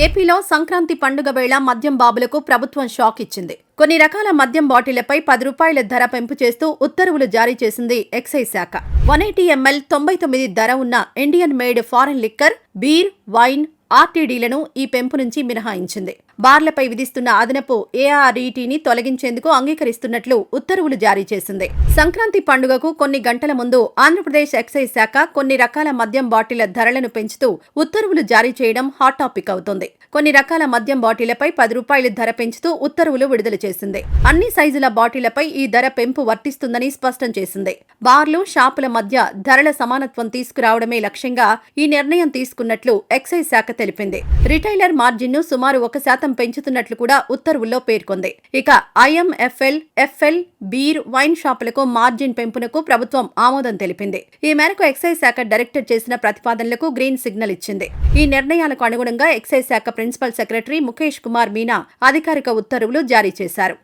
ఏపీలో సంక్రాంతి పండుగ వేళ మద్యం బాబులకు ప్రభుత్వం షాక్ ఇచ్చింది. కొన్ని రకాల మద్యం బాటిళ్లపై ₹10 ధర పెంపు చేస్తూ ఉత్తర్వులు జారీ చేసింది ఎక్సైజ్ శాఖ. 180 ml 99 ధర ఉన్న Indian made foreign liquor, beer, wine, ఆర్టీడీలను ఈ పెంపు నుంచి మినహాయించింది. బార్లపై విధిస్తున్న అదనపు ఏఆర్ఈటీని తొలగించేందుకు అంగీకరిస్తున్నట్లు ఉత్తర్వులు జారీ చేసింది. సంక్రాంతి పండుగకు కొన్ని గంటల ముందు ఆంధ్రప్రదేశ్ ఎక్సైజ్ శాఖ కొన్ని రకాల మద్యం బాటిళ్ల ధరలను పెంచుతూ ఉత్తర్వులు జారీ చేయడం హాట్ టాపిక్ అవుతోంది. కొన్ని రకాల మద్యం బాటిళ్లపై ₹10 ధర పెంచుతూ ఉత్తర్వులు విడుదల చేసింది. అన్ని సైజుల బాటిళ్లపై ఈ ధర పెంపు వర్తిస్తుందని స్పష్టం చేసింది. బార్లు, షాపుల మధ్య ధరల సమానత్వం తీసుకురావడమే లక్ష్యంగా ఈ నిర్ణయం తీసుకున్నట్లు ఎక్సైజ్ శాఖ తెలిపింది. రిటైలర్ మార్జిన్ను సుమారు 1% పెంచుతున్నట్లు కూడా ఉత్తర్వుల్లో పేర్కొంది. ఇక ఐఎంఎఫ్ఎల్, ఎఫ్ఎల్, బీర్, వైన్ షాపులకు మార్జిన్ పెంపునకు ప్రభుత్వం ఆమోదం తెలిపింది. ఈ మేరకు ఎక్సైజ్ శాఖ డైరెక్టర్ చేసిన ప్రతిపాదనలకు గ్రీన్ సిగ్నల్ ఇచ్చింది. ఈ నిర్ణయాలకు అనుగుణంగా ఎక్సైజ్ శాఖ ప్రిన్సిపల్ సెక్రటరీ ముఖేష్ కుమార్ మీనా అధికారిక ఉత్తర్వులు జారీ చేశారు.